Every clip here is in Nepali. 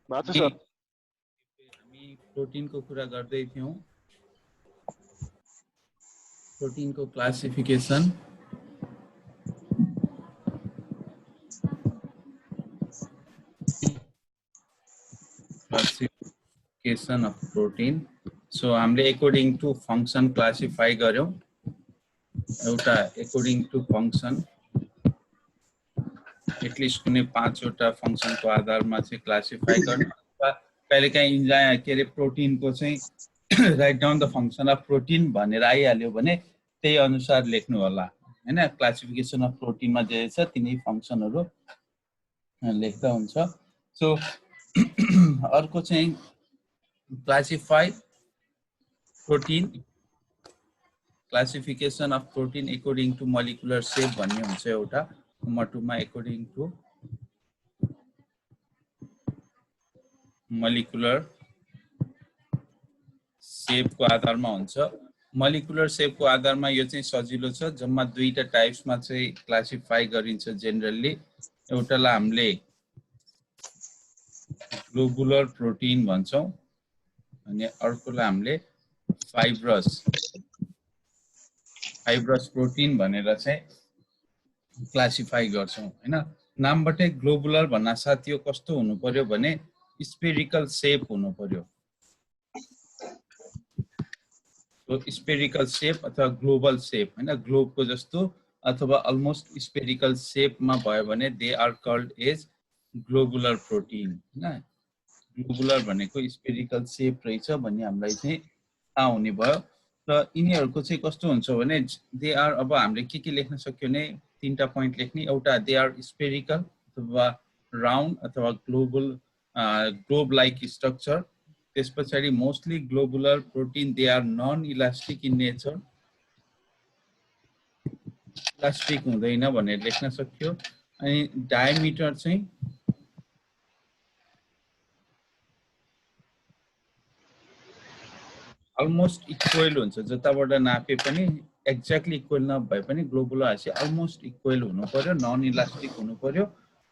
बाटो सर हामी प्रोटिनको कुरा गर्दै थियौं प्रोटिनको क्लासिफिकेसन अफ प्रोटिन सो हामीले अकॉर्डिंग टू फंक्शन क्लासिफाई गर्यौं एउटा अकॉर्डिंग टू फंक्शन एटलिस्ट कुनै 5 वटा फंक्शनको आधारमा चाहिँ क्लासिफाई गर्ने अथवा कहिलेकाहीँ इन्जाइम के रे प्रोटिनको चाहिँ write down the function of protein भनेर आइहाल्यो भने त्यही अनुसार लेख्नु होला हैन क्लासिफिकेसन अफ प्रोटिनमा जे छ तिनै फंक्शनहरु लेख्दा हुन्छ सो अर्को चाहिँ classify protein classification of protein according to molecular shape भन्ने हुन्छ एउटा नम्बर 2 मा अकॉर्डिंग टू मोलिकुलर शेप को आधारमा हुन्छ मोलिकुलर शेप को आधारमा यो चाहिँ सजिलो छ जम्मा दुईटा टाइप्समा चाहिँ क्लासिफाई गरिन्छ जनरली एउटालाई हामीले ग्लोबुलर प्रोटिन भन्छौं अनि अर्कोलाई हामीले फाइब्रस प्रोटिन भनेर चाहिँ क्लासिफाई गर्छौं हैन नामबाटै ग्लोबुलर भन्न साथ यो कस्तो हुनु पर्यो भने स्फेरिकल शेप हुनु पर्यो तो स्फेरिकल शेप अथवा ग्लोबल शेप हैन ग्लोब को जस्तो अथवा अलमोस्ट स्फेरिकल शेप मा भयो भने they are called as globular protein हैन ग्लोबुलर भनेको स्फेरिकल शेप रहेछ भन्ने हामीलाई चाहिँ थाहा हुने भयो र यिनीहरुको चाहिँ कस्तो हुन्छ भने दे आर अब हामीले के लेख्न सक्यो भने तीनटा प्वाइन्ट लेख्ने एउटा दे आर स्फेरिकल अथवा राउन्ड अथवा ग्लोब लाइक स्ट्रक्चर त्यसपछि mostly globular protein they are non elastic in nature elastic हुँदैन भनेर लेख्न सक्यो अनि डायमिटर चाहिँ अलमोस्ट इक्वल हुन्छ जताबाट नापे पनि एक्ज्याक्टली इक्वल नभए पनि ग्लोबुलर चाहिँ अलमोस्ट इक्वल हुनु पर्यो नन इलास्टिक हुनु पर्यो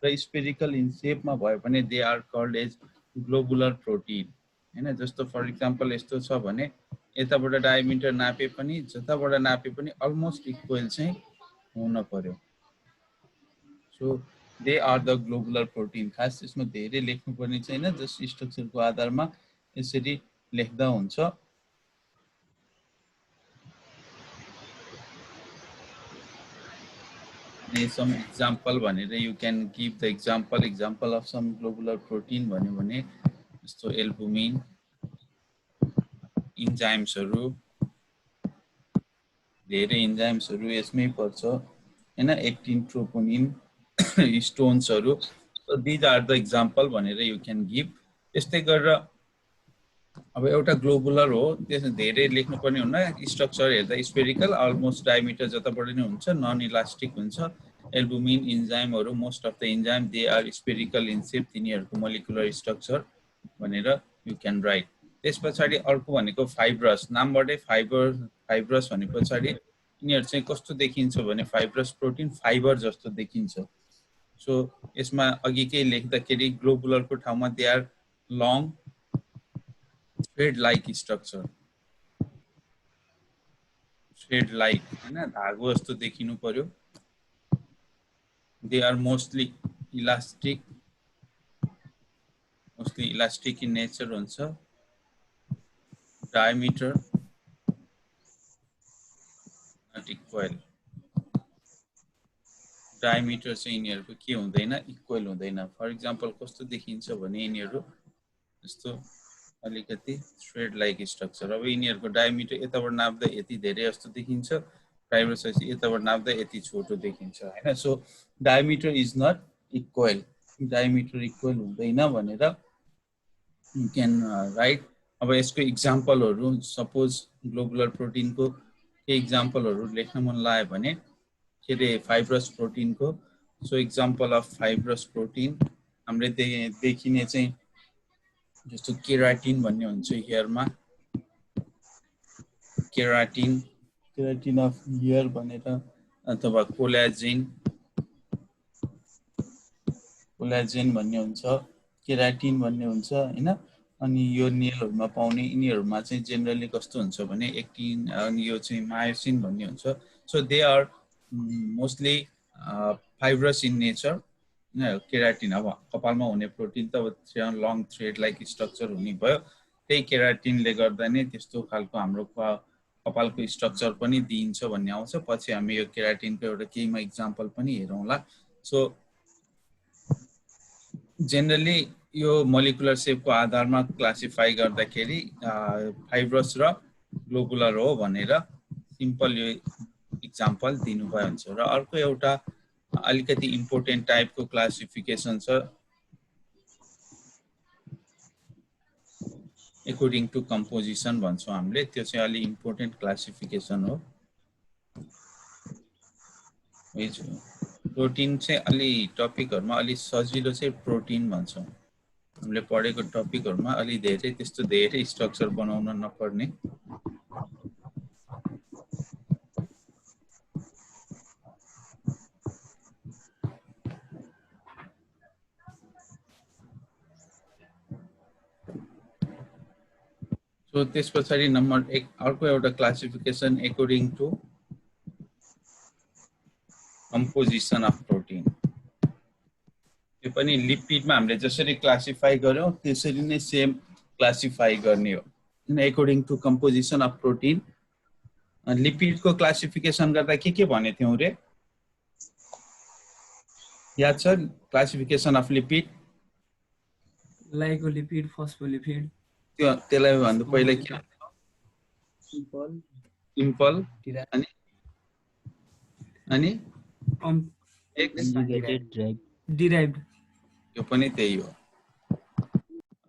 र स्फेरिकल इन शेपमा भयो भने they are called as globular protein हैन जस्तो फर एक्जाम्पल यस्तो छ भने यताबाट डायमिटर नापे पनि जताबाट नापे पनि अलमोस्ट इक्वल चाहिँ हुन पर्यो so they are the globular protein खास यसमा धेरै लेख्नु पर्ने छैन जस्ट स्ट्रक्चरको आधारमा यसरी लेख्दा हुन्छ some example भनेर you can give the example of some globular protein भन्यो भने जस्तो एल्बुमिन इन्जाइम्सहरु धेरै इन्जाइम्सहरु यसमै पर्छ हैन एक्टिन ट्रोपोनिन स्टोन्सहरु so these are the example भनेर you can give त्यस्तै गरेर अब एउटा ग्लोबुलर हो त्यसमा धेरै लेख्नु पर्ने हुन्न स्ट्रक्चर हेर्दा स्फेरिकल अलमोस्ट डायमिटर जताबाट नै हुन्छ नन इलास्टिक हुन्छ एल्बुमिन इन्जाइमहरु most of the enzyme they are spherical in shape तिनीहरुको मोलिकुलर स्ट्रक्चर भनेर यु क्यान राइट त्यसपछि अर्को भनेको फाइब्रस नामबाटै फाइब्रस भनेपछि यिनीहरु चाहिँ कस्तो देखिन्छ भने फाइब्रस प्रोटिन फाइबर जस्तो देखिन्छ सो यसमा अघिकै लेख्दाखेरि ग्लोबुलरको ठाउँमा they are long thread like structure thread like हैन धागो जस्तो देखिनु पर्यो they are mostly elastic in nature हुन्छ diameter not equal diameter चाहिँ यिनीहरुको के हुँदैन इक्वल हुँदैन फर एक्जाम्पल कस्तो देखिन्छ भने यिनीहरु जस्तो अलिकति थ्रेड लाइक स्ट्रक्चर अब यिनीहरुको डायमिटर यताबाट नाप्दा यति धेरै जस्तो देखिन्छ फाइब्रस चाहिँ यताबाट नाप्दा यति छोटो देखिन्छ हैन so diameter is not equal diameter equal हुँदैन भनेर यु क्यान राइट अब यसको एक्जाम्पलहरु सपोज ग्लोबुलर प्रोटिनको के एक्जाम्पलहरु लेख्न मन लाग्यो भने के रे फाइब्रस प्रोटिनको so example of fibrous protein हामीले देखिने चाहिँ जस्तो केराटिन भन्ने हुन्छ हेयरमा केराटिन अफ हेयर भनेर अथवा कोलाजेन भन्ने हुन्छ केराटिन भन्ने हुन्छ हैन। अनि यो नेलहरुमा पाउने यिनीहरुमा चाहिँ जेनरली कस्तो हुन्छ भने एक्टिन अनि यो चाहिँ मायोसिन भन्ने हुन्छ। So they are mostly fibrous in nature. Keratin अब कपालमा हुने प्रोटिन त अब लङ थ्रेड लाइक स्ट्रक्चर हुने भयो, त्यही केराटिनले गर्दा नै त्यस्तो खालको हाम्रो कपालको स्ट्रक्चर पनि दिइन्छ भन्ने आउँछ। पछि हामी यो केराटिनको एउटा केहीमा इक्जाम्पल पनि हेरौँला। सो जेनरली यो मोलिकुलर सेपको आधारमा क्लासिफाई गर्दाखेरि फाइब्रस र ग्लोबुलर हो भनेर सिम्पल यो इक्जाम्पल दिनुभयो हुन्छ। र अर्को एउटा अलिकति इम्पोर्टेन्ट टाइपको क्लासिफिकेसन छ अकॉर्डिङ टु कम्पोजिसन भन्छौँ हामीले, त्यो चाहिँ अलि इम्पोर्टेन्ट क्लासिफिकेसन हो। प्रोटिन चाहिँ अलि टपिकहरुमा अलि सजिलो चाहिँ प्रोटिन भन्छौँ हामीले पढेको टपिकहरुमा, अलि धेरै त्यस्तो धेरै स्ट्रक्चर बनाउन नपर्ने। सो त्यसपछि नम्बर 1 अर्को एउटा classification according to composition of protein. यो पनि लिपिडमा हामीले जसरी क्लासिफाई गर्यौं त्यसरी नै सेम क्लासिफाई गर्ने हो। According to composition of protein लिपिडको क्लासिफिकेसन गर्दा के भने थियौं रे? याद छ classification of lipid? Glycolipid, phospholipid. त्यसलाई भन्दा पहिला के सिम्पल अनि डिराइभ्ड, यो पनि त्यही हो।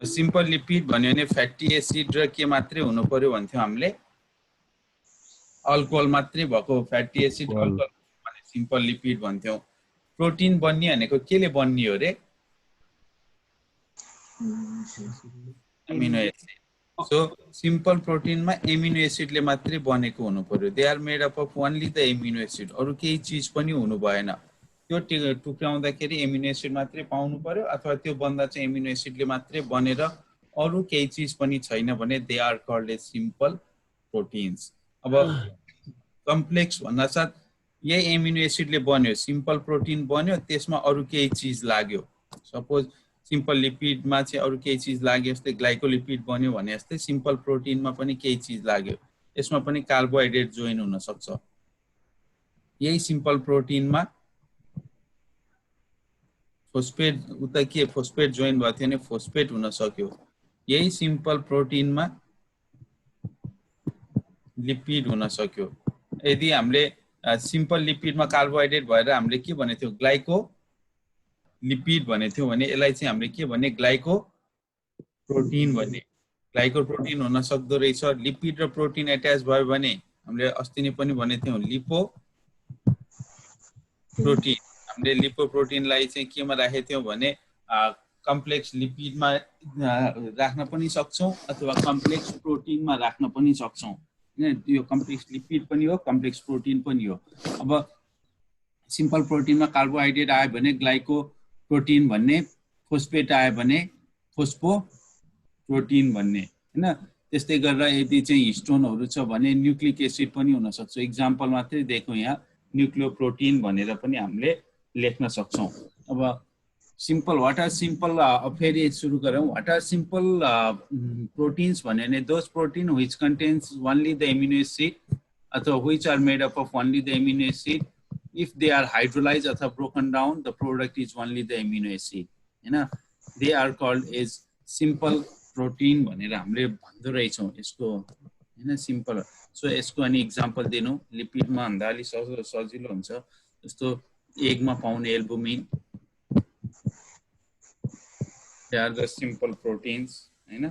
सिम्पल लिपिड भन्यो भने फ्याटी एसिड र के मात्रै हुनु पर्यो भन्थ्यौ हामीले? अल्कोहल मात्रै भएको फ्याटी एसिड अल्कोहल भने सिम्पल लिपिड भन्थ्यौ। प्रोटिन बन्ने भनेको केले बन्ने हो रे? Amino acid. सो सिम्पल प्रोटिनमा एमिनो एसिडले मात्रै बनेको हुनु पर्यो। They are made up of only the amino acid, अरु केही चीज पनि हुनु भएन। त्यो टुक्राउँदाखेरि एमिनो एसिड मात्रै पाउनु पर्यो, अथवा त्यो बन्दा चाहिँ एमिनो एसिडले मात्रै बनेर अरु केही चीज पनि छैन भने they are called as simple proteins. अब कम्प्लेक्स भन्नासाथ यही एमिनो एसिडले बन्यो, सिम्पल प्रोटिन बन्यो, त्यसमा अरु केही चीज लाग्यो। सपोज सिम्पल लिपिडमा चाहिँ अरु केही चीज लाग्यो, जस्तै ग्लाइकोलिपिड बन्यो भने जस्तै सिम्पल प्रोटिनमा पनि केही चीज लाग्यो। यसमा पनि कार्बोहाइड्रेट जोइन हुन सक्छ। यही सिम्पल प्रोटिनमा फोस्फेट उता के फोस्फेट जोइन भयो भने फोस्फेट हुन सक्यो। यही सिम्पल प्रोटिनमा लिपिड हुन सक्यो। यदि हामीले सिम्पल लिपिडमा कार्बोहाइड्रेट भएर हामीले के भने थियो? ग्लाइको लिपिड भने थियो भने यसलाई चाहिँ हामीले के भने? ग्लाइको प्रोटिन भन्ने। ग्लाइको प्रोटिन हुन सक्दो रहेछ। लिपिड र प्रोटिन एट्याच भयो भने हामीले अस्ति नै पनि भने थियौं लिपो प्रोटिन। हामीले लिपो प्रोटिनलाई चाहिँ केमा राखेको थियौं भने कम्प्लेक्स लिपिडमा राख्न पनि सक्छौं अथवा कम्प्लेक्स प्रोटिनमा राख्न पनि सक्छौं। यो कम्प्लेक्स लिपिड पनि हो, कम्प्लेक्स प्रोटिन पनि हो। अब सिम्पल प्रोटिनमा कार्बोहाइड्रेट आयो भने ग्लाइको प्रोटिन भन्ने, फोस्फेट आयो भने फोस्फो प्रोटिन भन्ने, हैन? त्यस्तै गरेर यदि चाहिँ हिस्टोनहरु छ भने न्यूक्लिक एसिड पनि हुन सक्छ। एक्जाम्पल मात्रै दिएको यहाँ, न्यूक्लियोप्रोटिन भनेर पनि हामीले लेख्न सक्छौं। अब सिम्पल व्हाट आर सिम्पल फेरि सुरु गरौँ। व्हाट आर सिम्पल प्रोटिन्स भन्यो भने those protein which contains only the amino acid अथवा which are made up of only the amino acid. If they are hydrolyzed अथवा broken down, the product is only the amino acid, हैन? They are called as simple protein भनेर हामीले भन्दो रहेछौं यसको, हैन? सिम्पल। सो यसको अनि एक्जाम्पल दिनु लिपिडमा भन्दा अलि सजिलो हुन्छ। जस्तो एगमा पाउने albumin, they are the simple proteins, हैन?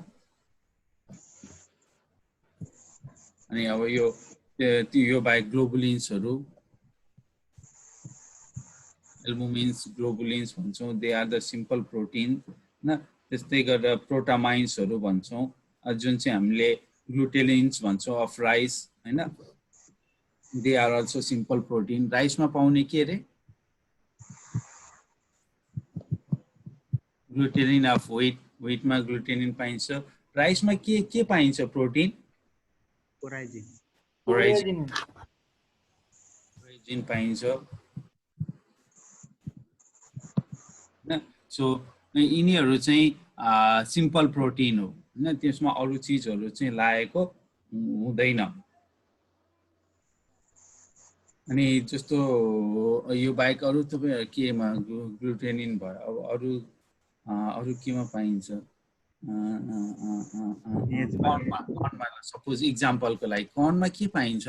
अनि अब यो बाहेक ग्लोबुलिन्सहरु, एल्बुमिन्स, ग्लोबुलिन्स भन्छौं, they are the simple protein, हैन? त्यस्तै गरेर प्रोटामाइन्सहरु भन्छौं, जुन चाहिँ हामीले ग्लुटेलिन्स भन्छौं अफ राइस, हैन? They are also simple protein. राइसमा पाउने के रे? ग्लुटेनिन अफ व्हिट, व्हिटमा ग्लुटेनिन पाइन्छ। राइसमा के पाइन्छ प्रोटिन? कोराइजिन कोराइजिन पाइन्छ हैन। सो यिनीहरू चाहिँ सिम्पल प्रोटिन हो हैन, त्यसमा अरू चीजहरू चाहिँ लागेको हुँदैन। अनि जस्तो यो बाहेक अरू तपाईहरु केमा ग्लुटेनिन भयो, अब अरू केमा पाइन्छ? कर्नमा सपोज इक्जाम्पलको लागि कर्नमा के पाइन्छ?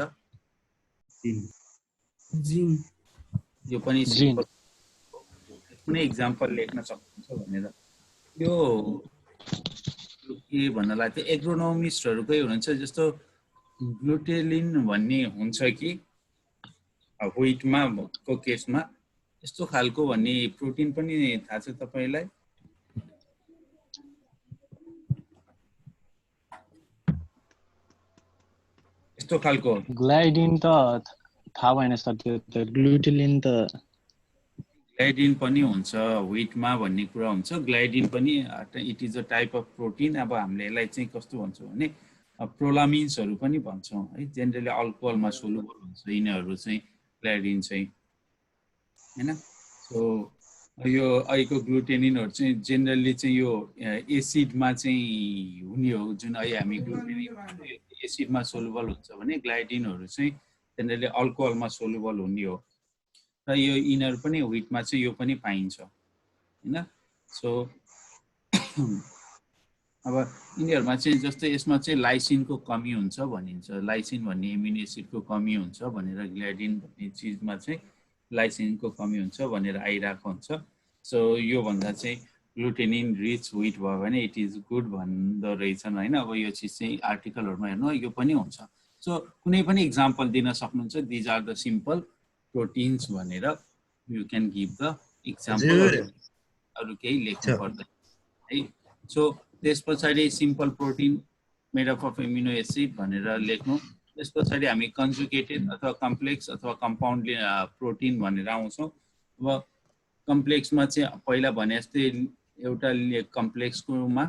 जिन यो पनि सिम्पल कुनै इक्जाम्पल लेख्न सक्नुहुन्छ भनेर। यो के भन्नलाई त्यो एग्रोनोमिस्टहरुकै हुनुहुन्छ, जस्तो ग्लुटेनिन भन्ने हुन्छ कि व्हिटमा को केसमा यस्तो खालको भन्ने प्रोटिन पनि थाहा छ तपाईलाई? यस्तो खालको ग्लाइडिन त थाहा भएन सर, त्यो त ग्लुटेनिन त ग्लाइडिन पनि हुन्छ व्हिटमा भन्ने कुरा हुन्छ। ग्लाइडिन पनि it is a type of protein. अब हामीले यसलाई चाहिँ कस्तो भन्छौँ भने प्रोलामिन्सहरू पनि भन्छौँ है, जेनरली अल्कोहलमा सोलुबल हुन्छ यिनीहरू चाहिँ ग्लाइडिन चाहिँ हैन। सो यो अहिलेको ग्लुटेनिनहरू चाहिँ जेनरली चाहिँ यो एसिडमा चाहिँ हुने हो, जुन अहिले हामी ग्लुटेनिन एसिडमा सोलुबल हुन्छ भने ग्लाइडिनहरू चाहिँ जेनरली अल्कोहलमा सोलुबल हुने हो। र यो यिनीहरू पनि व्हिटमा चाहिँ यो पनि पाइन्छ हैन। सो अब यिनीहरूमा चाहिँ जस्तै यसमा चाहिँ लाइसिनको कमी हुन्छ भनिन्छ, लाइसिन भन्ने एमिनो एसिडको कमी हुन्छ भनेर, ग्लाइडिन भन्ने चिजमा चाहिँ लाइसिनको कमी हुन्छ भनेर आइरहेको हुन्छ। सो यो भन्दा चाहिँ ग्लुटेनिन रिच व्हिट भयो भने इट इज गुड भन्दो रहेछन् हैन। अब यो चिज चाहिँ आर्टिकलहरुमा हेर्नु यो पनि हुन्छ। सो कुनै पनि इक्जाम्पल दिन सक्नुहुन्छ, these are the simple proteins भनेर you can give the example, अरू केही लेख्नु पर्दैन है। सो त्यस पछाडि simple protein made up of amino acid भनेर लेख्नु। त्यस पछाडि हामी कन्जुगेटेड अथवा कम्प्लेक्स अथवा कम्पाउन्ड प्रोटिन भनेर आउँछौँ। अब कम्प्लेक्समा चाहिँ पहिला भने जस्तै एउटा कम्प्लेक्सकोमा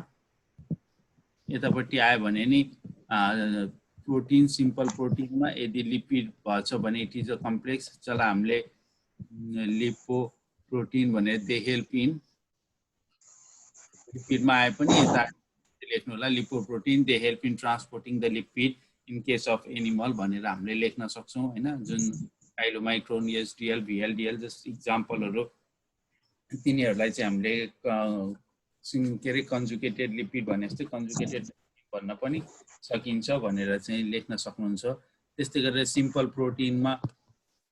यतापट्टि आयो भने नि प्रोटिन सिम्पल प्रोटिनमा यदि लिपिड भएछ भने इट इज अ कम्प्लेक्स। चला हामीले लिपो प्रोटिन भनेर दे हेल्प इन, लिपिडमा आए पनि यता लेख्नु होला lipoprotein they help in transporting the lipid in case of animal भनेर हामीले लेख्न सक्छौँ हैन। जुन काइलोमाइक्रोन, एसडिएल, भिएलडिएल जस्तो इक्जाम्पलहरू, तिनीहरूलाई चाहिँ हामीले के अरे कन्जुगेटेड लिपिड भने जस्तै कन्जुगेटेड भन्न पनि सकिन्छ भनेर चाहिँ लेख्न सक्नुहुन्छ। त्यस्तै गरेर सिम्पल प्रोटिनमा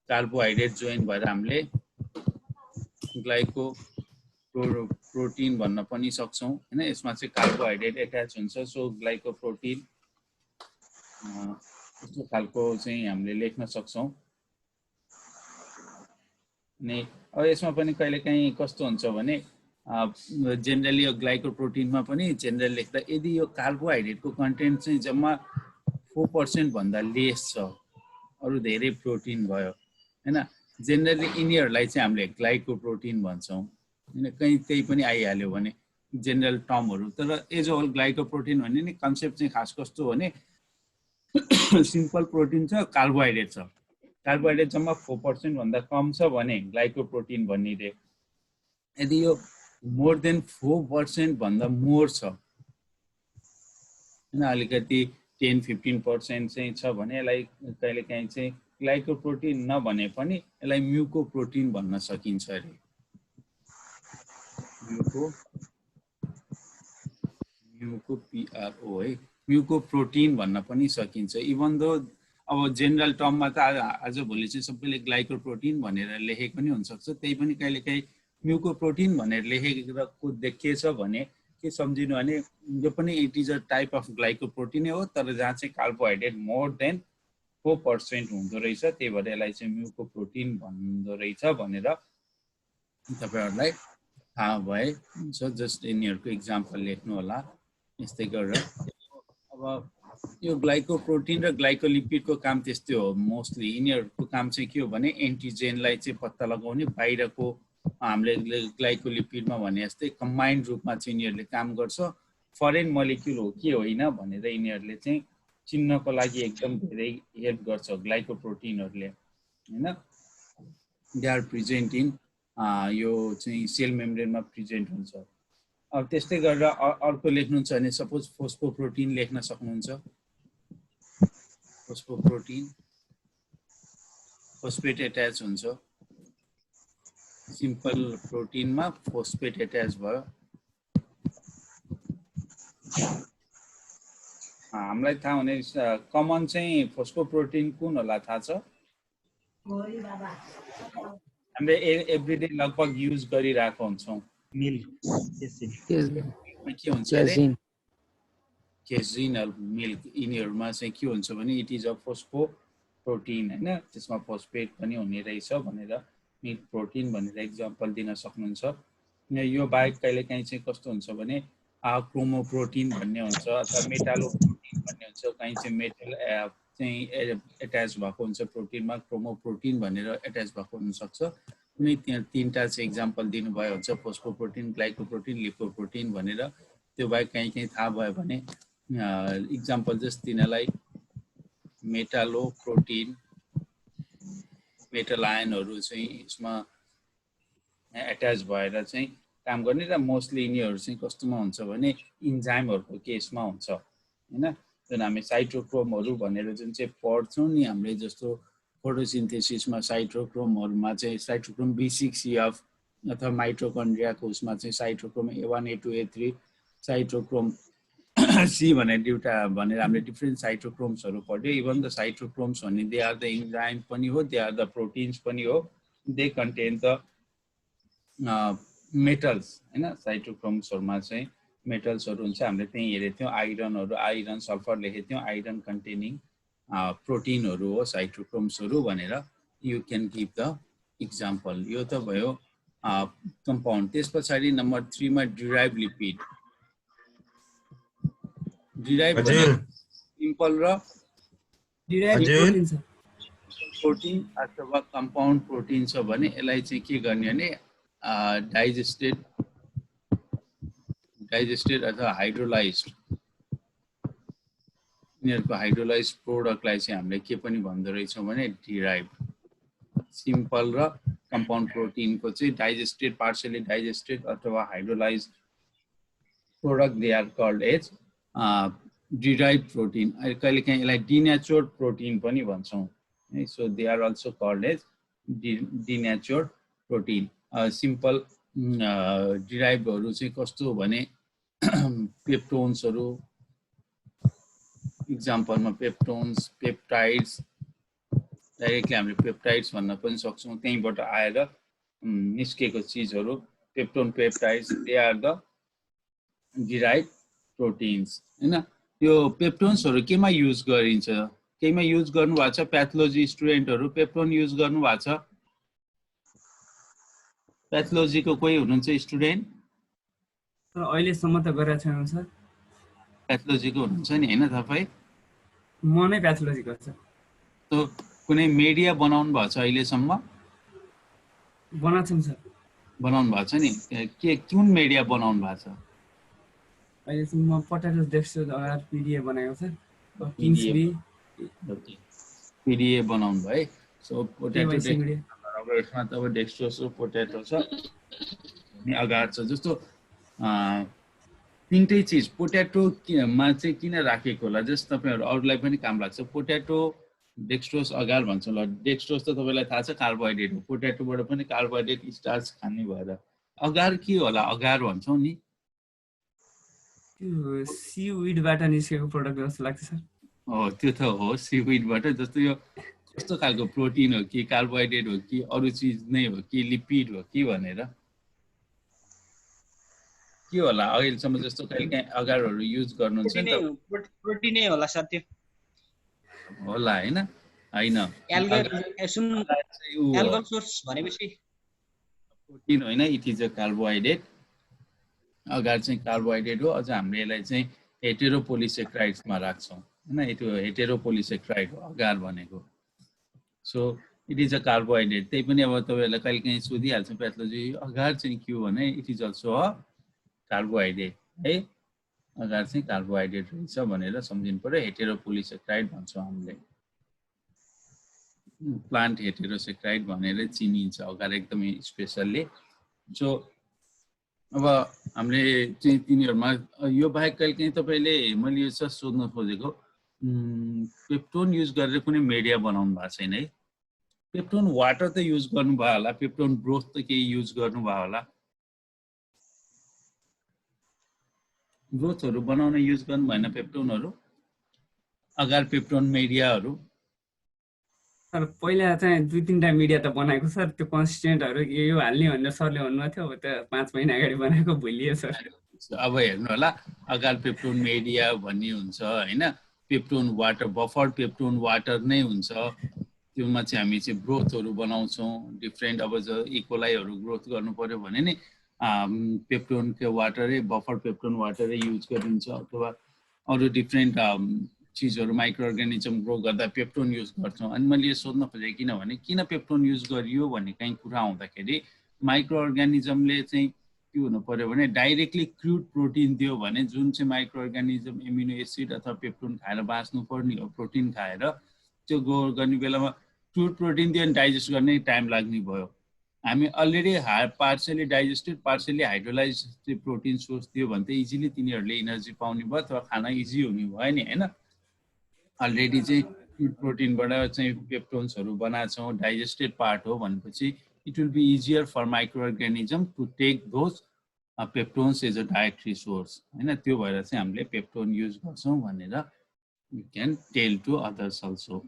कार्बोहाइड्रेट जोइन भएर हामीले ग्लाइको प्रोटिन भन्न पनि सक्छौँ हैन। यसमा चाहिँ कार्बोहाइड्रेट एट्याच हुन्छ। सो ग्लाइको प्रोटिन यस्तो खालको चाहिँ हामीले लेख्न सक्छौँ। अनि अब यसमा पनि कहिलेकाहीँ कस्तो हुन्छ भने जेनरली यो ग्लाइको प्रोटिनमा पनि जेनरल लेख्दा यदि यो कार्बोहाइड्रेटको कन्टेन्ट चाहिँ जम्मा 4% भन्दा लेस छ, अरू धेरै प्रोटिन भयो हैन, जेनरली यिनीहरूलाई चाहिँ हामीले ग्लाइको प्रोटिन भन्छौँ हैन। कहीँ त्यही पनि आइहाल्यो भने जेनरल टर्महरू। तर एज होल ग्लाइको प्रोटिन भन्ने नि कन्सेप्ट चाहिँ खास कस्तो हो भने सिम्पल प्रोटिन छ, कार्बोहाइड्रेट छ, कार्बोहाइड्रेट जम्मा 4% भन्दा कम छ भने ग्लाइको प्रोटिन भनिदिए। यदि यो मोर देन 4% भन्दा मोर छ हैन, अलिकति 10-15% चाहिँ छ भने यसलाई कहिलेकाहीँ चाहिँ ग्लाइको प्रोटिन नभने पनि यसलाई म्युको प्रोटिन भन्न सकिन्छ अरे। म्युको पिआरओ है, म्युको प्रोटिन भन्न पनि सकिन्छ। इभन दो अब जेनरल टर्ममा त आज भोलि चाहिँ सबैले ग्लाइको प्रोटिन भनेर लेखेको पनि हुनसक्छ, त्यही पनि कहिलेकाहीँ म्युको प्रोटिन भनेर लेखेको देखिएछ भने के सम्झिनु भने यो पनि it is a type of glyco protein हो, तर जहाँ चाहिँ कार्बोहाइड्रेट मोर देन 4% हुँदो रहेछ, त्यही भएर यसलाई चाहिँ म्युको प्रोटिन भन्दो रहेछ भनेर तपाईहरुलाई थाहा भए हुन्छ। जस्ट यिनीहरूको इक्जाम्पल लेख्नु होला यस्तै गरेर। अब यो ग्लाइको प्रोटिन र ग्लाइकोलिपिडको काम त्यस्तै हो मोस्टली। यिनीहरूको काम चाहिँ के हो भने एन्टिजेनलाई चाहिँ पत्ता लगाउने, बाहिरको हामीले ग्लाइकोलिपिडमा भने जस्तै कम्बाइन्ड रूपमा चाहिँ यिनीहरूले काम गर्छ फरेन मोलिक्युल हो कि होइन भनेर यिनीहरूले चाहिँ चिन्नको लागि एकदम धेरै हेल्प गर्छ ग्लाइकोप्रोटिनहरूले हैन दे आर प्रेजेन्ट इन यो चाहिँ सेल मेम्ब्रेनमा प्रेजेन्ट हुन्छ अब त्यस्तै गरेर अर्को लेख्नुहुन्छ भने सपोज फोस्फोप्रोटिन लेख्न सक्नुहुन्छ फोस्फोप्रोटिन फोस्फेट एट्याच हुन्छ सिम्पल प्रोटिनमा फोस्फेट एट्याच भयो हामीलाई थाहा हुने कमन चाहिँ फोस्फोप्रोटिन कुन होला थाहा छ हामीले एभ्रीडे लगभग युज गरिरहेको हुन्छौँ मिल्क के हुन्छ अरे केजिनल मिल्क यिनीहरूमा चाहिँ के हुन्छ भने इट इज अ फोस्फोप्रोटिन हैन त्यसमा फोस्फेट पनि हुने रहेछ भनेर मिल्क प्रोटिन भनेर एक्जाम्पल दिन सक्नुहुन्छ यो बाहेक कहिलेकाहीँ चाहिँ कस्तो हुन्छ भने क्रोमोप्रोटिन भन्ने हुन्छ अथवा मेटालोप्रोटिन भन्ने हुन्छ कहीँ चाहिँ मेटल चाहिँ एट्याच भएको हुन्छ प्रोटिनमा क्रोमोप्रोटिन भनेर एट्याच भएको हुनसक्छ कुनै त्यहाँ तीनटा चाहिँ एक्जाम्पल दिनुभयो हुन्छ फोस्फोप्रोटिन ग्लाइकोप्रोटिन लिपोप्रोटिन भनेर त्यो बाहेक कहीँ थाहा भयो भने एक्जाम्पल जस्ट तिनीलाई मेटालोप्रोटिन मेटल आयनहरू चाहिँ यसमा एट्याच भएर चाहिँ काम गर्ने र मोस्टली यिनीहरू चाहिँ कस्तोमा हुन्छ भने इन्जाइमहरूको केसमा हुन्छ हैन जुन हामी साइटोक्रोमहरू भनेर जुन चाहिँ पढ्छौँ नि हामीले जस्तो फोटोसिन्थेसिसमा साइटोक्रोमहरूमा चाहिँ साइटोक्रोम B6F अथवा माइटोकन्ड्रियाको उसमा चाहिँ cytochrome A1 A2 A3 cytochrome C भनेर दुईवटा भनेर हामीले डिफ्रेन्ट साइटोक्रोम्सहरू पढ्यो इभन द साइटोक्रोम्स भन्ने दे आर द इन्जाइम पनि हो दे आर द प्रोटिन्स पनि हो दे कन्टेन द मेटल्स हैन साइटोक्रोम्सहरुमा चाहिँ मेटल्सहरु हुन्छ हामीले त्यही हेरेको थियौं आइरन सल्फर लेखेको थियौं आइरन कन्टेनिङ प्रोटिनहरु हो साइटोक्रोम्सहरु भनेर you can give the example यो त भयो कम्पाउन्ड त्यसपछि नम्बर 3 मा डिराइभ लिपिड डिराइभ सिम्पल र डिराइभ प्रोटिन अथवा कम्पाउन्ड प्रोटिन छ भने यसलाई चाहिँ के गर्ने भने डाइजेस्टेड अथवा हाइड्रोलाइज्ड यिनीहरुको हाइड्रोलाइज्ड प्रोडक्टलाई चाहिँ हामीले के पनि भन्दो रहेछौं भने डिराइभ सिम्पल र कम्पाउन्ड प्रोटिनको चाहिँ डाइजेस्टेड पार्शियली डाइजेस्टेड अथवा hydrolysed product they are called as derive protein कहिलेकाहीँ यसलाई डिनेचर्ड प्रोटिन पनि भन्छौं so they are also called as denatured protein simple derived हरु चाहिँ कस्तो भने पेप्टोन्स हरु एक्जाम्पल मा पेप्टोन्स पेप्टाइड्स डाइरेक्टली हामीले पेप्टाइड्स भन्न पनि सक्छौं त्यहीबाट आएर निस्केको चीजहरु peptone peptides they are the derived proteins हैन यो पेप्टोन्सहरु केमा युज गरिन्छ केहीमा युज गर्नु भएको छ प्याथोलोजी स्टुडेन्टहरु पेप्टोन युज गर्नु भएको छ प्याथोलोजीको कोही हुनुहुन्छ स्टुडेन्ट सर अहिले सम्म त गरेको छैन सर प्याथोलोजीको हुनुहुन्छ नि हैन तपाई म नै प्याथोलोजी गर्छु तो कुनै मिडिया बनाउनु भएको छ अहिले सम्म बनाउँछु सर बनाउनु भएको छ नि के कुन मिडिया बनाउनु भएको छ अहिले सम्म पोटेटो डेक्स्ट्रोज अगार पीडीए बनाएको छ किङ्सबी पीडीए बनाउनु भयो सो पोटेटो यसमा त अब डेक्स्ट्रोज र पोटेटो छ अनि अगार छ जस्तो तीनटै चीज पोटेटो मा चाहिँ किन राखेको होला जस्ट तपाईहरु अरूलाई पनि काम लाग्छ पोटेटो डेक्स्ट्रोज अगार भन्छ ल डेक्स्ट्रोज त तपाईलाई थाहा छ कार्बोहाइड्रेट हो पोटेटोबाट पनि कार्बोहाइड्रेट स्टार्च खाने भएर अगार के होला अगार भन्छौं नि त्यो सीविडबाट निस्केको प्रोडक्ट जस्तो लाग्छ सर हो त्यो त हो सीविडबाट जस्तो यो कस्तो खालको प्रोटिन हो कि कार्बोहाइड्रेट हो कि अरु चीज नै हो कि लिपिड हो कि भनेर के होला अहिलेसम्म जस्तो कहिलेकाहीँ अगारहरु युज गर्नुहुन्छ नि त प्रोटिनै होला सर त्यो होला हैन हैन एल्गल सोर्स भनेपछि प्रोटिन हैन इट इज अ कार्बोहाइड्रेट अगार चाहिँ कार्बोहाइड्रेट हो अझ हामीले यसलाई चाहिँ हेटेरोपोलिसेक्राइड्समा राख्छौं हैन यो हेटेरोपोलिसेक्राइड हो अगार भनेको so it is a carbohydrate त्यही पनि अब तपाईहरुलाई कहिले काहीँ सोधिहाल्छ प्याथोलोजी अगार चाहिँ के हो भने it is also a carbohydrate है अगार चाहिँ कार्बोहाइड्रेट रहेछ भनेर सम्झिनु पर्यो हेटेरोपोलिसेक्राइड भन्छौँ हामीले प्लान्ट हेटेरोसेक्राइड भनेर चिनिन्छ अगार एकदमै स्पेशल्ली सो अब हामीले चाहिँ तिनीहरुमा यो बाहेक कहिले काहीँ तपाईले मैले यो चाहिँ सोध्न खोजेको पेप्टोन युज गरेर कुनै मिडिया बनाउनु भएको छैन है पेप्टोन वाटर त युज गर्नुभयो होला पेप्टोन ब्रोथ त केही युज गर्नुभयो होला ब्रोथहरु बनाउन युज गर्नु भएन पेप्टोनहरु अगार पेप्टोन मिडियाहरु सर पहिला चाहिँ 2-3टा मिडिया त बनाएको सर त्यो कन्स्टिट्युएन्टहरु यो हाल्ने भनेर सरले भन्नुभएको थियो अब त 5 महिना अगाडि बनाएको भुलिए सर अब हेर्नु होला अगार पेप्टोन मिडिया भन्ने हुन्छ हैन peptone water buffer peptone water नै हुन्छ त्योमा चाहिँ हामी चाहिँ ग्रोथहरु बनाउँछौं डिफरेन्ट अब इकोलाइहरु ग्रोथ गर्नु पर्यो भने नि पेप्टोन के वाटरै बफर पेप्टोन वाटरै युज गरिन्छ अथवा अरु डिफरेन्ट चीजहरु माइक्रो अर्गानिजम ग्रो गर्दा पेप्टोन युज गर्छौं अनि मैले यो सोध्न खोजे किन पेप्टोन युज गरियो भन्ने काही कुरा आउँदाखेरि माइक्रो अर्गानिजमले चाहिँ के हुनु पर्यो भने डाइरेक्टली क्रुड प्रोटिन दियो भने जुन चाहिँ माइक्रो अर्गानिजम एमिनो एसिड अथवा पेप्टोन खाएर बाँच्नु पर्ने हो प्रोटिन खाएर त्यो गर्ने बेलामा क्रुड प्रोटिन दियो भने डाइजेस्ट गर्ने टाइम लाग्ने भयो हामी already partially digested partially hydrolysed protein source दियो भने त इजिली तिनीहरुले एनर्जी पाउने भयो अथवा खाना इजी हुने भयो नि हैन अलरेडी चाहिँ क्रुड प्रोटिनबाट चाहिँ पेप्टोन्सहरु बनाछौं डाइजेस्टेड पार्ट हो भनेपछि it will be easier for microorganism to take those peptones as a dietary source हैन त्यो भएर चाहिँ हामीले पेप्टोन युज गर्छौं भनेर we can tell to others also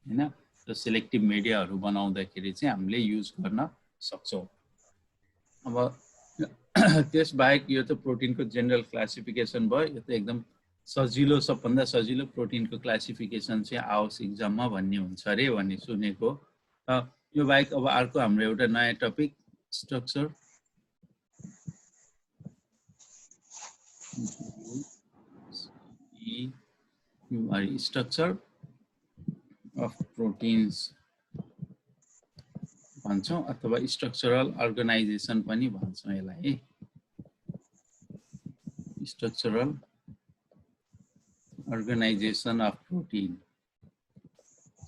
हैन त्यो सेलेक्टिभ मिडियाहरु बनाउँदाखेरि चाहिँ हामीले युज गर्न सक्छौं अब त्यस बाहेक यो त प्रोटिनको जनरल क्लासिफिकेसन भयो यो त एकदम सजिलो सबभन्दा सजिलो प्रोटिनको क्लासिफिकेसन चाहिँ आओस् एक्जाममा भन्ने हुन्छ रे भन्ने सुनेको यो बाहेक अब अर्को हाम्रो एउटा नयाँ topic structure structure of proteins भन्छौं अथवा स्ट्रक्चरल अर्गनाइजेसन पनि भन्छौं यसलाई structural organization of protein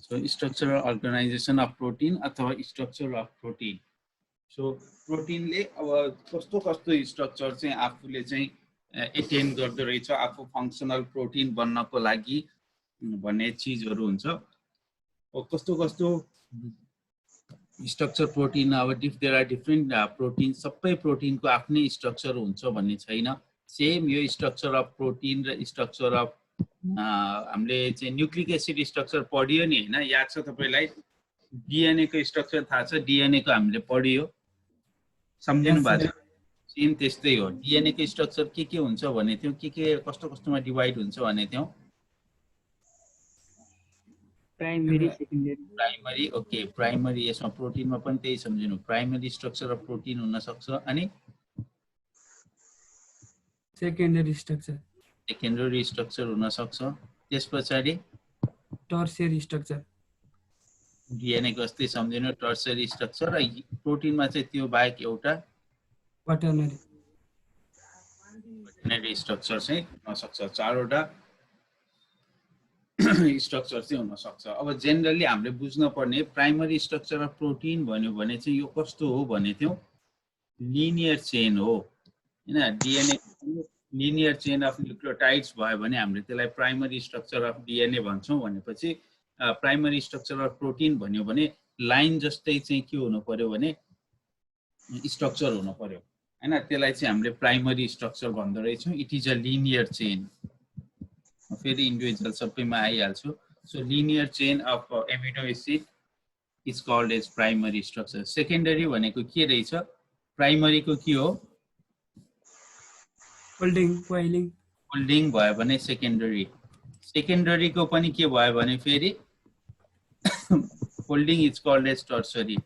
so structural organization of protein अथवा structure of protein so protein ले अब कस्तो कस्तो स्ट्रक्चर चाहिँ आफूले चाहिँ एटेन गर्दै रहेछ आफू फंक्शनल प्रोटिन बन्नको लागि भन्ने चीजहरु हुन्छ अब कस्तो कस्तो स्ट्रक्चर प्रोटिन अब देयर आर डिफरेंट प्रोटिन सबै प्रोटिनको आफ्नै स्ट्रक्चर हुन्छ भन्ने छैन सेम यो स्ट्रक्चर अफ प्रोटिन र स्ट्रक्चर अफ हामीले चाहिँ न्यूक्लिक एसिड स्ट्रक्चर पढियो नि हैन याद छ तपाईलाई डीएनए को स्ट्रक्चर थाहा छ डीएनए को हामीले पढियो सम्झिनु भएको छ सेम त्यस्तै हो डीएनए को स्ट्रक्चर के हुन्छ भने त्यो के कस्तो कस्तोमा डिवाइड हुन्छ भने त्यो primary secondary primary okay primary यसमा प्रोटिनमा पनि त्यही सम्झिनु प्राइमरी स्ट्रक्चर अफ प्रोटिन हुन सक्छ अनि सेकेन्डरी स्ट्रक्चर सेकेन्डरी स्ट्रक्चर हुन सक्छ त्यसपछि टर्सियरी स्ट्रक्चर डीएनए को जस्तै सम्झिनु टर्सियरी स्ट्रक्चर र प्रोटिनमा चाहिँ त्यो बाहेक एउटा क्वाटर्नरी स्ट्रक्चर चाहिँ हुन सक्छ चारवटा स्ट्रक्चर चाहिँ हुन सक्छ अब जनरली हामीले बुझ्न पर्ने प्राइमरी स्ट्रक्चर अफ प्रोटिन भन्यो भने चाहिँ यो कस्तो हो भने त्यो लिनियर चेन हो हैन DNA linear chain of nucleotides भयो भने हामीले त्यसलाई प्राइमरी स्ट्रक्चर अफ डीएनए भन्छौं भनेपछि प्राइमरी स्ट्रक्चर अफ प्रोटिन भन्यो भने लाइन जस्तै चाहिँ के हुनु पर्यो भने स्ट्रक्चर हुनु पर्यो हैन त्यसलाई चाहिँ हामीले प्राइमरी स्ट्रक्चर भन्दो रहेछौं it is a linear chain फेरि इन्डिभिजुअल सबैमा आइहाल्छु so linear chain of amino acid is called as primary structure secondary भनेको के रहेछ प्राइमरी को के हो फोल्डिङ भयो भने सेकेन्डरी को पनि के भयो भने फेरि folding is called as tertiary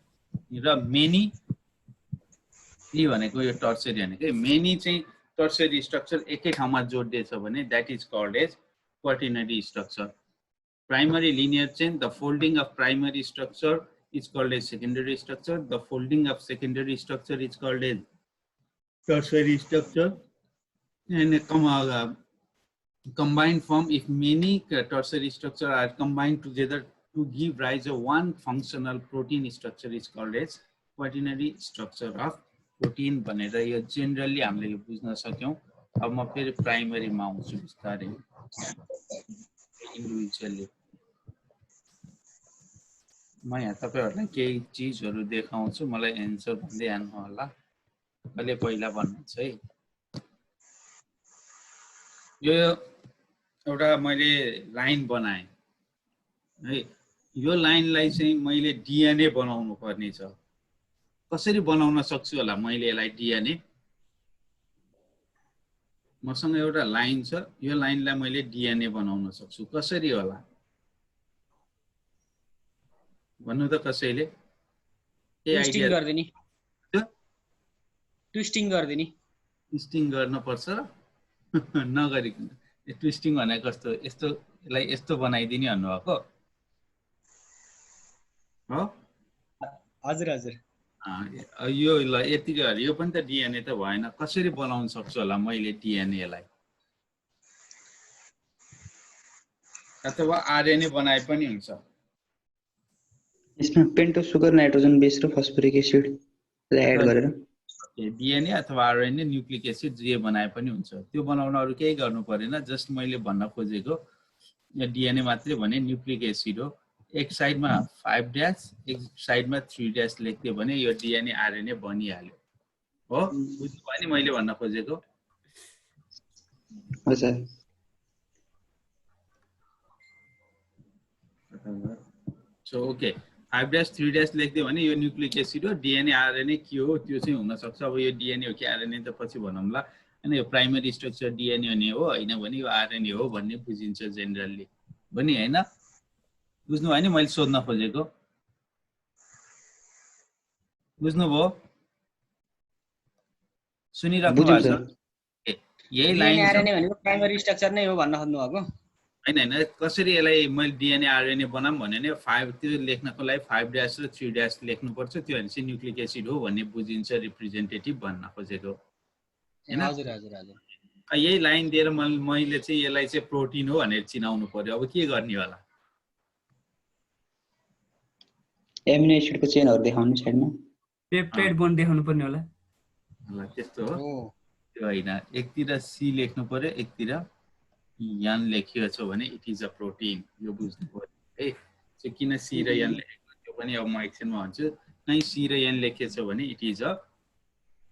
र मेनी भनेको यो टर्सरी भनेको मेनी चाहिँ टर्सरी स्ट्रक्चर एकै ठाउँमा जोडिएछ भने that is called as quaternary structure primary linear chain the folding of primary structure is called as secondary structure. The folding of secondary structure is called as tertiary structure. And a combined form, if many tertiary structure are combined together to give rise to one functional protein structure is called as quaternary structure of protein. भनेर यो generally हामीले यो बुझ्न सक्यौं. अब म फेरि प्राइमरी मा आउँछु बिस्तारै इन्डिभिजुअली. म यहाँ तपाईहरुलाई केही चीजहरु देखाउँछु. मलाई एन्सर भन्दै आउनु होला. अहिले पहिला भन्नुहुन्छ है. यो एउटा मैले लाइन बनाए है. यो लाइनलाई चाहिँ मैले डीएनए बनाउनु पर्ने छ. कसरी बनाउन सक्छु होला मैले यसलाई डीएनए? मसँग एउटा लाइन छ. यो लाइनलाई मैले डीएनए बनाउन सक्छु. कसरी होला भन्नु त कसैले? के ट्विस्टिङ आइडिया गर्दिनी. ट्विस्टिङ गर्दिनी. ट्विस्टिङ गर्न पर्छ नगरिकन. ट्विस्टिङ भनेको कस्तो? यस्तो यसलाई यस्तो बनाइदिने भन्नु भएको हो? हजुर हजुर. यो ल यतिकै हो. यो पनि त डीएनए त भएन. कसरी बनाउन सक्छु होला मैले डीएनए लाई? अथवा आरएनए बनाए पनि हुन्छ. यसमा पेन्टोज सुगर नाइट्रोजन बेस र फस्फोरिक एसिड एड गरेर डीएनए अथवा आरएनए न्यूक्लिक एसिड जे बनाए पनि हुन्छ. त्यो बनाउन अरु केही गर्नु परेन. जस्ट मैले भन्न खोजेको डीएनए मात्रै भने न्यूक्लिक एसिड हो. एक साइडमा 5 ड्याश एक साइडमा 3 ड्याश लेख्दियो भने यो डीएनए आरएनए बनिहाल्यो हो. बुझ्नु भयो नि मैले भन्न खोजेको? हजुर. सो ओके 5 ड्याश 3 ड्याश लेख्दियो भने यो न्यूक्लिक एसिड हो. डीएनए आरएनए के हो त्यो चाहिँ हुन सक्छ. अब यो डीएनए हो कि आरएनए त पछि भनौँला. हैन यो प्राइमरी स्ट्रक्चर डीएनए ने हो हैन भने यो आरएनए हो भन्ने बुझिन्छ जेनरली. बनि हैन? बुझ्नु भयो नि मैले सोध्न खोजेको? बुझ्नु भयो? सुनिराख्नु भएको छ? यही लाइन आरएनए भनेको प्राइमरी स्ट्रक्चर नै हो भन्न खोज्नु भएको? हैन हैन. कसरी यसलाई मैले डीएनए आरएनए बनाम भने नि 5 त्यो लेख्नको लागि 5 ड्याश र 3 ड्याश लेख्नु पर्छ. त्यो भने चाहिँ न्यूक्लिक एसिड हो भन्ने बुझिन्छ रिप्रेजेन्टेटिभ भन्न खोजेको. हैन? हजुर हजुर हजुर. यही लाइन दिएर मैले चाहिँ यसलाई चाहिँ प्रोटिन हो भनेर चिनाउनु पर्यो. अब के गर्ने होला? एमिनो एसिडको चेनहरु देखाउनु साइडमा. पेप्टाइड बोन्ड देखाउनु पर्ने होला. ल त्यस्तो हो. त्यो हैन. एकतिर सी लेख्नु पर्यो एकतिर एन लेखिएको छ भने इट इज अ प्रोटिन. यो बुझ्नु पर्यो है. चाहिँ किन सी र एन लेखेको त्यो पनि अब म एकछिनमा भन्छु. कहीँ सी र एन लेखेको छ भने इट इज अ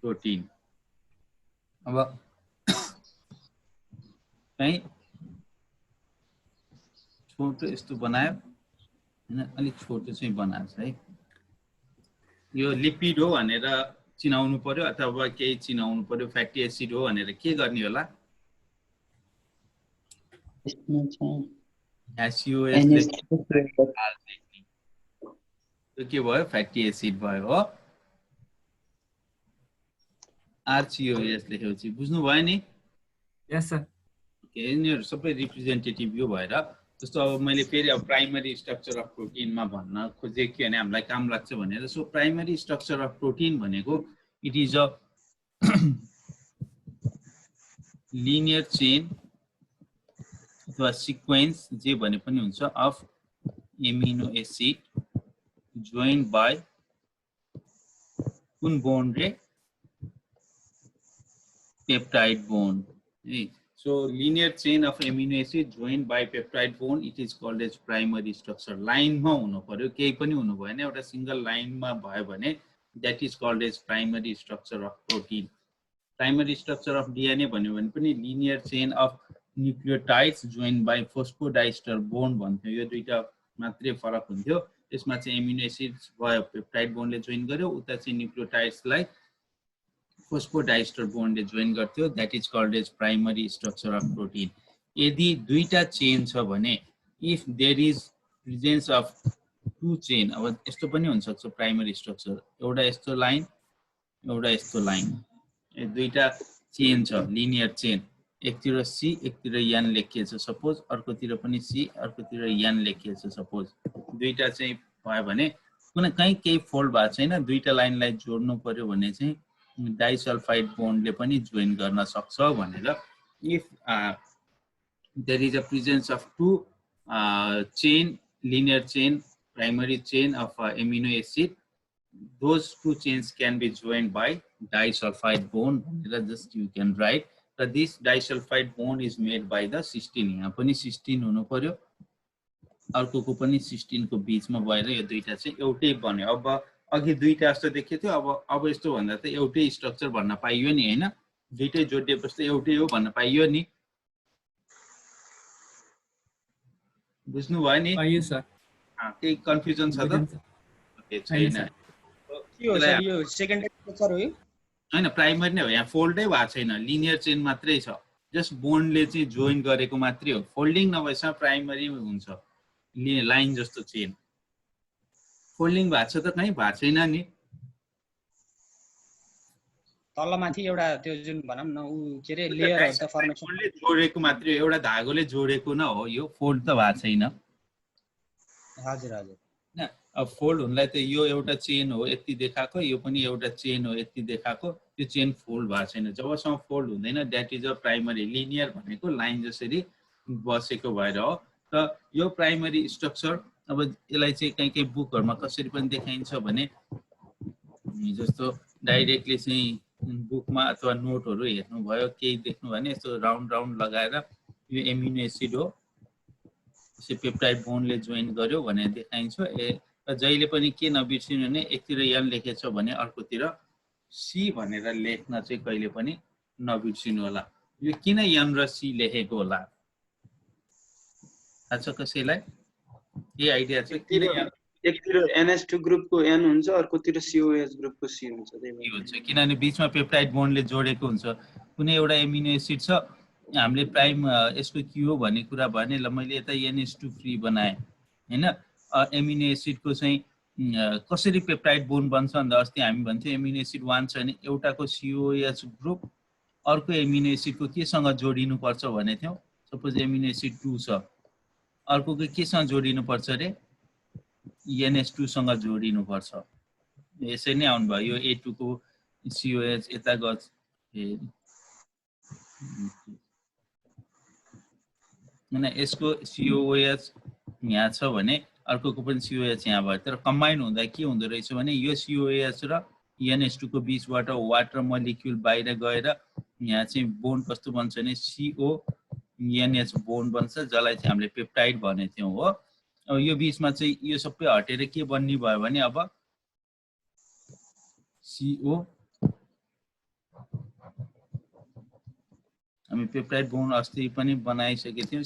प्रोटिन. अब कहीँ छोटो यस्तो बनायो हैन. अलिक छोटो चाहिँ बनाएको छ है. यो लिपिड हो भनेर चिनाउनु पर्यो अथवा केही चिनाउनु पर्यो. फ्याटी एसिड हो भनेर के गर्ने होला? यसमा चाहिँ एसयुएस त्यो के भयो? फ्याटी एसिड भयो हो. आरसीओएस लेखेपछि बुझ्नु भयो नि? यस सर. यिनीहरू सबै रिप्रेजेन्टेटिभ यो भएर जस्तो अब मैले फेरि अब प्राइमरी स्ट्रक्चर अफ प्रोटिनमा भन्न खोजेँ कि भने हामीलाई काम लाग्छ भनेर. So primary structure of protein भनेको it is a linear chain अथवा सिक्वेन्स जे भने पनि हुन्छ of amino acid joined by कुन बोन्ड रे? Peptide bond. So linear chain of amino acid joined by peptide bond, it is called as primary structure. Line मा हुनु पर्यो. केही पनि हुनु भएन. एउटा सिंगल लाइन मा भयो भने that is called as primary structure of protein. Primary structure of DNA भन्यो भने पनि linear chain of nucleotides joined by phosphodiester bond भन्थ्यो. यो दुईटा मात्रै फरक हुन्थ्यो. यसमा चाहिँ एमिनो एसिड्स भयो पेप्टाइड बोन्डले जोइन गर्यो. उता चाहिँ न्यूक्लियोटाइड्सलाई phosphodiester bond ले जोइन गर्थ्यो. that is called as primary structure of protein. यदि दुईटा चेन छ भने if there is presence of two chain, अब यस्तो पनि हुन सक्छ प्राइमरी स्ट्रक्चर. एउटा यस्तो लाइन एउटा यस्तो लाइन. दुईटा चेन छ लिनियर चेन. एकतिर सी एकतिर एन लेखिएको छ सपोज. अर्कोतिर पनि सी अर्कोतिर एन लेखिएको छ सपोज. दुईटा चाहिँ भयो भने कुनै केही फोल्ड भएको छैन दुईटा लाइनलाई जोड्नु पर्यो भने चाहिँ डाइसल्फाइड बोन्डले पनि जोइन गर्न सक्छ भनेर if there is a presence of two linear chain primary chain of amino acid, those two chains can be joined by disulfide bond. Just you can write that this disulfide bond is made by the cysteine. यहाँ पनि cysteine हुनु पर्यो अर्कोको पनि cysteine को बीचमा भएर यो दुईटा चाहिँ एउटै बन्यो अब अघि दुईटा जस्तो देखियो थियो अब यस्तो भन्दा त एउटै स्ट्रक्चर भन्न पाइयो नि हैन दुईटै जोडिएपछि एउटै हो भन्न पाइयो नि बुझ्नु भयो नि पाइयो सर केही कन्फ्युजन छ त ओके छैन के हो सर यो सेकेन्डरी स्ट्रक्चर हो यो हैन प्राइमरी नै हो यहाँ फोल्डै भएको छैन लिनियर चेन मात्रै छ जस्ट बोन्डले चाहिँ जोइन गरेको मात्रै हो फोल्डिङ नभएसम्म प्राइमरी हुन्छ लाइन जस्तो चेन फोल्डिङ भएको छ त कहीँ भएको छैन नि तलमाथि एउटा त्यो जुन भनौं न उ के रे लेयरहरु त फर्मेसन जोडेको मात्रै हो एउटा धागोले जोडेको न हो यो फोल्ड त भएको छैन हजुर हजुर न अब फोल्ड हुनलाई त यो एउटा चेन हो यति देखाएको यो पनि एउटा चेन हो यति देखाएको त्यो चेन फोल्ड भएको छैन जबसम्म फोल्ड हुँदैन that is a primary linear भनेको लाइन जसरी बसेको भएर हो त यो प्राइमरी स्ट्रक्चर अब यसलाई चाहिँ कहीं बुकहरुमा कसरी पनि देखाइन्छ भने जस्तो डाइरेक्टली चाहिँ बुकमा अथवा नोटहरु हेर्नु भयो केही देख्नु भने यस्तो राउन्ड राउन्ड लगाएर यो एमिनो एसिड हो यसै पेप्टाइड बोन्डले जोइन गर्यो भने देखाइन्छ जहिले पनि के नबिर्सिनु भने एकतिर एन लेखेछ भने अर्कोतिर सी भनेर लेख्न चाहिँ कहिले पनि नबिर्सिनु होला यो किन एन र सी लेखेको होला थाहा छ कसैलाई के आइडिया छ किन एकतिर NH2 ग्रुपको N हुन्छ अर्कोतिर COH ग्रुपको C हुन्छ त्यही हुन्छ किनभने बीचमा पेप्टाइड बोन्डले जोडेको हुन्छ कुनै एउटा एमिनो एसिड छ हामीले प्राइम यसको के हो भन्ने कुरा भने ल मैले यता NH2 फ्री बनाए हैन एमिनो एसिडको चाहिँ कसरी पेप्टाइड बोन्ड बन्छ भन्दा अस्ति हामी भन्थ्यौ एमिनो एसिड 1 छ भने एउटाको COH ग्रुप अर्को एमिनो एसिडको केसँग जोडिनु पर्छ भने थियौ सपोज एमिनो एसिड 2 छ अर्कोको केसँग जोडिनु पर्छ रे NH2 सँग जोडिनु पर्छ यसै नै आउनु भयो यो A2 को COH यता गछ हैन यसको COH यहाँ छ भने अर्कोको पनि COH यहाँ भयो तर कम्बाइन हुँदा के हुँदो रहेछ भने यो COH र NH2 को बीचबाट वाटर मोलिक्युल बाहिर गएर यहाँ चाहिँ बोन्ड कस्तो बन्छ भने CONH बोन्ड बन्छ जसलाई चाहिँ हामीले पेप्टाइड भनेको थियौ हो अब यो बीचमा चाहिँ यो सबै हटेर के बन्ने भयो भने अब CO हामी पेप्टाइड बोन्ड अस्ति पनि बनाइसकेको थियौ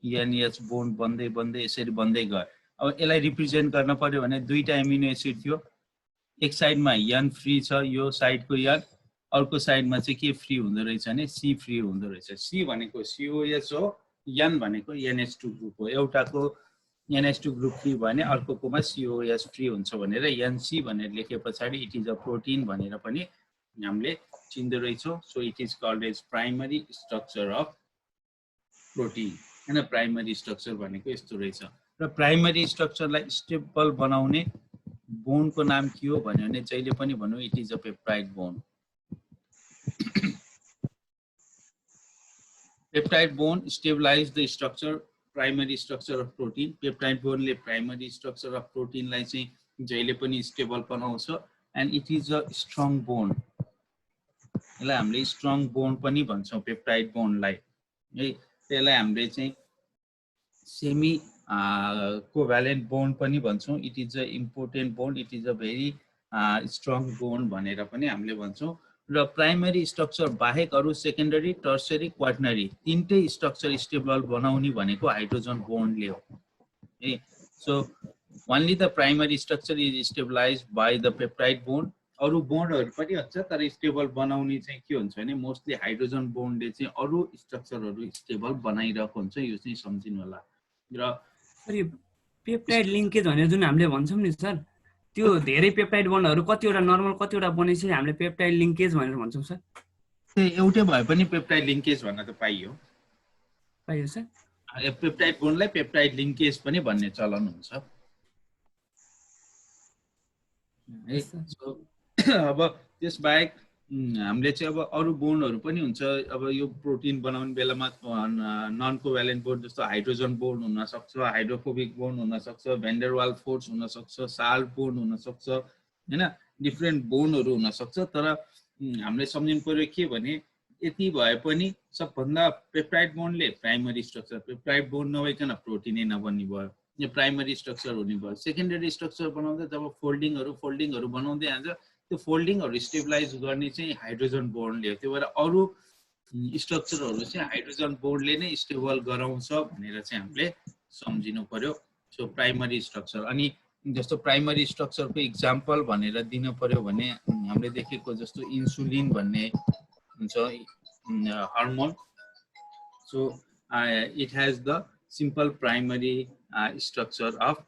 CONH बोन्ड बन्दै बन्दै यसरी बन्दै गयो अब यसलाई रिप्रेजेन्ट गर्न पर्यो भने दुईटा एमिनो एसिड थियो एक साइडमा N फ्री छ यो साइडको N अर्को साइडमा चाहिँ के फ्री हुँदो रहेछ भने C फ्री हुँदो रहेछ C भनेको COH हो N भनेको NH2 ग्रुप हो एउटाको NH2 ग्रुप फ्री भने अर्कोकोमा COH फ्री हुन्छ भनेर NC भनेर लेखे पछाडी इट इज अ प्रोटिन भनेर पनि हामीले चिन्दो रहेछौं so it is called as primary structure of protein हैन प्राइमरी स्ट्रक्चर भनेको यस्तो रहेछ र प्राइमरी स्ट्रक्चरलाई स्टेबल बनाउने बोन्डको नाम के हो भन्यो भने जहिले पनि भन्नु it is a peptide bond peptide bond stabilize the structure primary structure of protein peptide बोन्डले प्राइमरी स्ट्रक्चर अफ प्रोटिनलाई चाहिँ जहिले पनि स्टेबल बनाउँछ and it is a strong bond यसलाई हामीले स्ट्रङ बोन्ड पनि भन्छौं पेप्टाइड बोन्डलाई है त्यसलाई हामीले चाहिँ सेमी कोभ्यालेन्ट बोन्ड पनि भन्छौं it is a important bond it is a very strong bond भनेर पनि हामीले भन्छौं र प्राइमरी स्ट्रक्चर बाहेक अरु सेकेन्डरी टर्सरी क्वाटर्नरी तीनटै स्ट्रक्चर स्टेबल बनाउने भनेको हाइड्रोजन बोन्डले हो है so only the primary structure is stabilized by the peptide bond अरु बोन्डहरु पनि हुन्छ तर स्टेबल बनाउने चाहिँ के हुन्छ भने मोस्टली हाइड्रोजन बोन्डले चाहिँ अरु स्ट्रक्चरहरु स्टेबल बनाइरहेको हुन्छ यो चाहिँ सम्झिनु होला र सर यो पेप्टाइड लिंकेज भने जुन हामीले भन्छौं नि सर त्यो धेरै पेप्टाइड बोन्डहरु कतिवटा नर्मल कतिवटा बनेपछि हामीले पेप्टाइड लिंकेज भनेर भन्छौं सर एउटै भए पनि पेप्टाइड लिंकेज भन्न त पाइयो सर पेप्टाइड बोन्डलाई पेप्टाइड लिंकेज पनि भन्ने चलन हुन्छ है। सो अब त्यसबाहेक हामीले चाहिँ अब अरू बोन्डहरू पनि हुन्छ। अब यो प्रोटिन बनाउने बेलामा नन कोभ्यालेन्ट बोन्ड जस्तो हाइड्रोजन बोन्ड हुनसक्छ, हाइड्रोफोबिक बोन्ड हुनसक्छ, भेन्डरवाल फोर्स हुनसक्छ, साल्ट बोन्ड हुनसक्छ होइन, डिफ्रेन्ट बोन्डहरू हुनसक्छ। तर हामीले सम्झिनु पर्यो के भने यति भए पनि सबभन्दा पेप्टाइड बोन्डले प्राइमरी स्ट्रक्चर, पेप्टाइड बोन्ड नभइकन प्रोटिनै नबन्ने भयो, यो प्राइमरी स्ट्रक्चर हुने भयो। सेकेन्डरी स्ट्रक्चर बनाउँदा जब फोल्डिङहरू बनाउँदै जान्छ त्यो फोल्डिङहरू स्टेबलाइज गर्ने चाहिँ हाइड्रोजन बोन्डले हो। त्यो भएर अरू स्ट्रक्चरहरू चाहिँ हाइड्रोजन बोन्डले नै स्टेबल गराउँछ भनेर चाहिँ हामीले सम्झिनु पर्यो। सो प्राइमरी स्ट्रक्चर, अनि जस्तो प्राइमरी स्ट्रक्चरको इक्जाम्पल भनेर दिन पर्यो भने हामीले देखेको जस्तो इन्सुलिन भन्ने हुन्छ hormone. So it has the simple primary structure of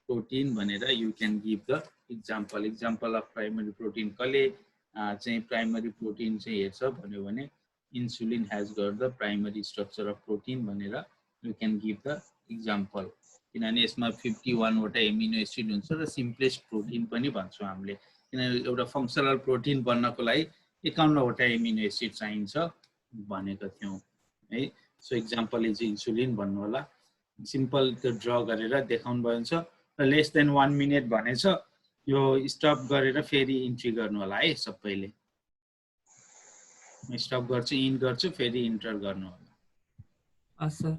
protein भनेर you can give the example of primary protein. कसले चाहिँ प्राइमरी प्रोटिन चाहिँ हेर्छ भन्यो भने insulin has got the primary structure of protein भनेर you can give the example. किनभने यसमा 51 वटा एमिनो एसिड हुन्छ र सिम्प्लेस्ट प्रोटिन पनि भन्छौँ हामीले, किनभने एउटा फङ्सनल प्रोटिन बन्नको लागि 51 वटा एमिनो एसिड चाहिन्छ भनेको थियौँ है। सो इक्जाम्पल इज इन्सुलिन भन्नु होला। सिम्पल त्यो ड्र गरेर देखाउनु भयो हुन्छ र लेस देन 1 मिनट भनेछ, यो स्टप गरेर फेरि इन्ट्री गर्नु होला है। सबैले स्टप गर्छु, इन गर्छु, फेरि इन्टर गर्नु होला। सर